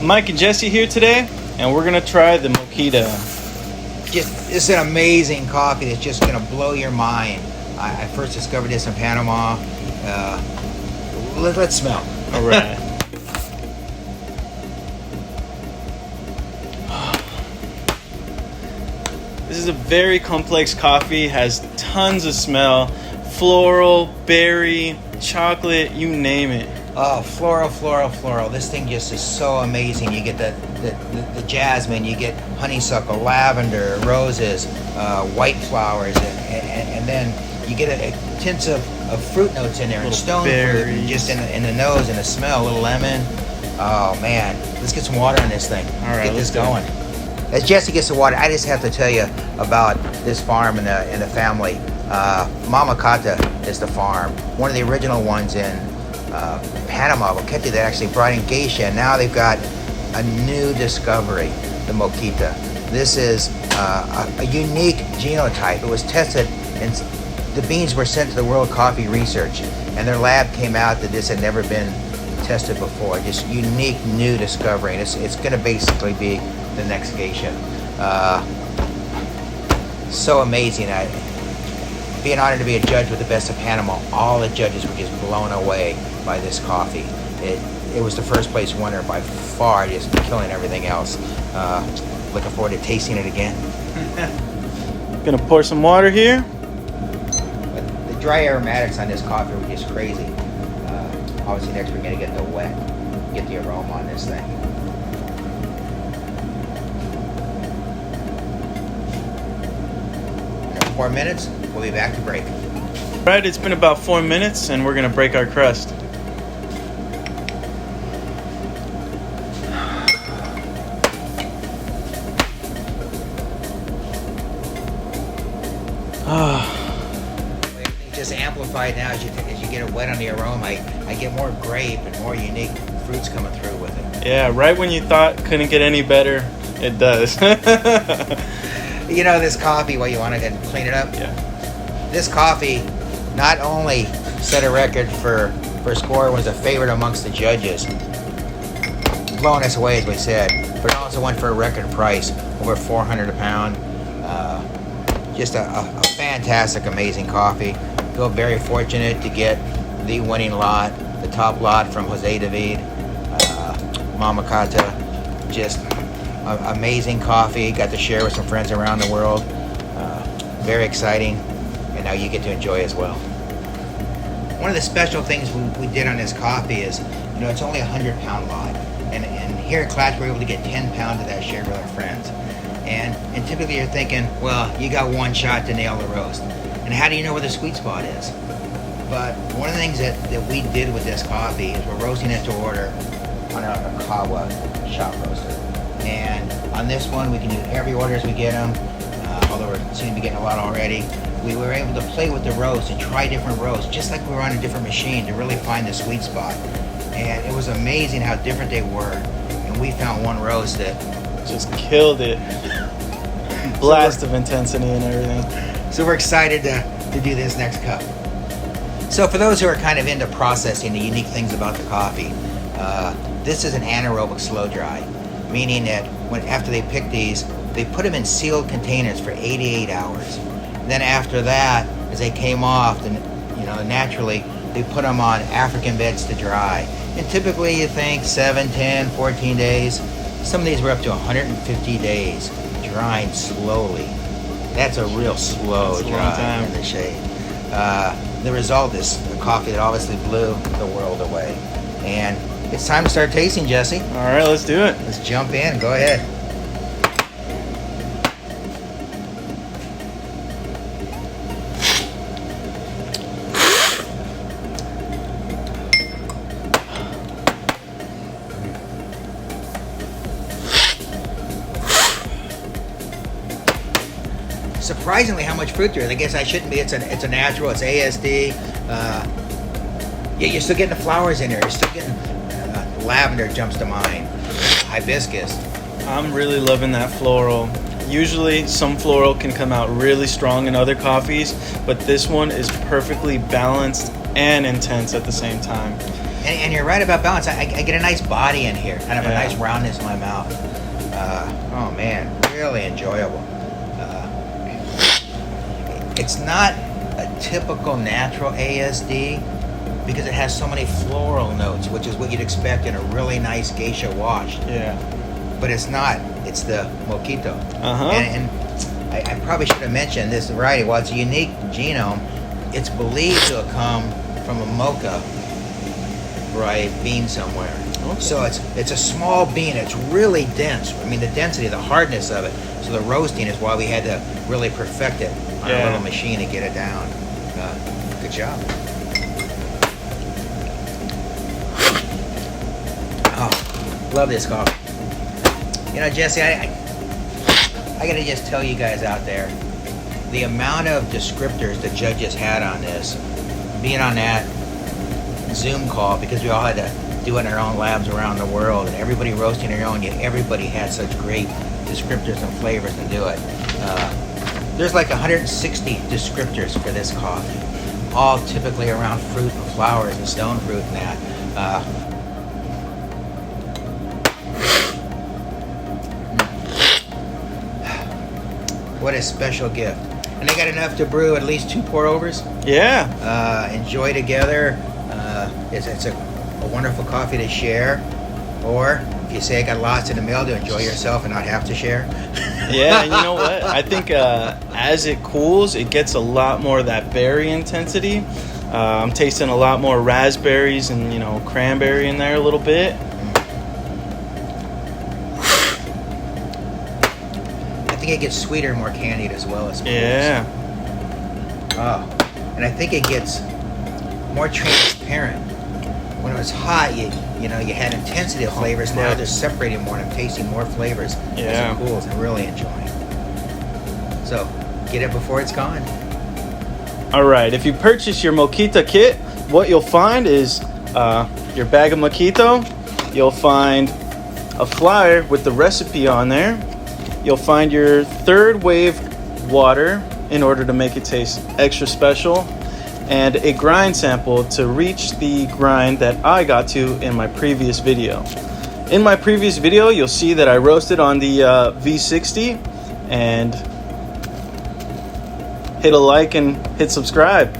Mike and Jesse here today, and we're gonna try the Mokkita. It's an amazing coffee that's just gonna blow your mind. I first discovered this in Panama. Let's smell. All right. This is a very complex coffee, has tons of smell, floral, berry, chocolate, you name it. Oh, floral. This thing just is so amazing. You get the jasmine, you get honeysuckle, lavender, roses, white flowers, and then you get a tints of fruit notes in there, and stone fruit, and just in the nose, and the smell, a little lemon. Oh man, let's get some water on this thing. All right, get this going. As Jesse gets the water, I just have to tell you about this farm and the family. Mama Cata is the farm, one of the original ones in Panama, Mokka, that actually brought in geisha, and now they've got a new discovery, the Mokkita. This is a unique genotype. It was tested, and the beans were sent to the World Coffee Research, and their lab came out that this had never been tested before. Just unique new discovery, and it's going to basically be the next geisha. So amazing. Being honored to be a judge with the best of Panama, all the judges were just blown away by this coffee. It was the first place winner by far, just killing everything else. Looking forward to tasting it again. Gonna pour some water here. But the dry aromatics on this coffee were just crazy. Obviously next we're gonna get the wet, get the aroma on this thing. 4 minutes, we'll be back to break. All right, it's been about 4 minutes, and we're gonna break our crust. Everything's just amplified now as you get it wet on the aroma. I get more grape and more unique fruits coming through with it. Yeah, right when you thought couldn't get any better, it does. You know, this coffee, what, you want to clean it up? Yeah. This coffee not only set a record for score, was a favorite amongst the judges, blowing us away as we said, but it also went for a record price, over $400 a pound. Just a fantastic, amazing coffee. Feel very fortunate to get the winning lot, the top lot from Jose David, Mama Cata. Just amazing coffee. Got to share with some friends around the world. Very exciting, and now you get to enjoy as well. One of the special things we did on this coffee is, you know, it's only a 100-pound lot, and here at Clash we're able to get 10 pounds of that shared with our friends. And typically you're thinking, well, you got one shot to nail the roast, and how do you know where the sweet spot is? But one of the things that we did with this coffee is we're roasting it to order on a Kawa shop roaster. And on this one, we can do every order as we get them, although we seem to be getting a lot already. We were able to play with the roast and try different roasts, just like we were on a different machine, to really find the sweet spot. And it was amazing how different they were. And we found one roast that just killed it. Blast of intensity and everything. So we're excited to do this next cup. So for those who are kind of into processing the unique things about the coffee, this is an anaerobic slow dry, meaning that after they pick these, they put them in sealed containers for 88 hours. And then after that, as they came off, then, you know, naturally, they put them on African beds to dry. And typically you think 7, 10, 14 days. Some of these were up to 150 days, drying slowly. That's a real slow dry in the shade. The result is a coffee that obviously blew the world away. And it's time to start tasting, Jesse. All right, let's do it. Let's jump in. Go ahead. Surprisingly, how much fruit there is. I guess I shouldn't be. It's a natural. It's ASD. Yeah, you're still getting the flowers in there. You're still getting lavender jumps to mind. Hibiscus. I'm really loving that floral. Usually some floral can come out really strong in other coffees, but this one is perfectly balanced and intense at the same time. And you're right about balance. I get a nice body in here, kind of a Yeah. nice roundness in my mouth. Oh man, really enjoyable. It's not a typical natural ASD because it has so many floral notes, which is what you'd expect in a really nice geisha wash. Yeah. But it's not. It's the Mokkito. Uh-huh. And I probably should have mentioned this variety. While it's a unique genome, it's believed to have come from a Mokka variety bean somewhere. Okay. So it's a small bean. It's really dense. I mean, the density, the hardness of it. So the roasting is why we had to really perfect it on a little machine to get it down. Good job. Oh, love this coffee. You know, Jesse, I gotta just tell you guys out there, the amount of descriptors the judges had on this, being on that Zoom call, because we all had to do it in our own labs around the world, and everybody roasting their own, yet everybody had such great descriptors and flavors to do it. There's like 160 descriptors for this coffee, all typically around fruit and flowers and stone fruit and that. What a special gift. And they got enough to brew at least 2 pour-overs. Yeah. Enjoy together. It's a wonderful coffee to share. Or if you say I got lost in the mail, to enjoy yourself and not have to share. Yeah, and you know what? I think as it cools, it gets a lot more of that berry intensity. I'm tasting a lot more raspberries and, you know, cranberry in there a little bit. I think it gets sweeter, more candied as well as cools. Yeah. Oh, and I think it gets more transparent. When it was hot, you know, you had intensity of flavors. Now they're separating more, and I'm tasting more flavors Yeah. as it cools, and really enjoying. So, get it before it's gone. All right. If you purchase your Mokkita kit, what you'll find is your bag of Mokkito. You'll find a flyer with the recipe on there. You'll find your third wave water in order to make it taste extra special, and a grind sample to reach the grind that I got to in my previous video. In my previous video, you'll see that I roasted on the V60, and hit a like and hit subscribe.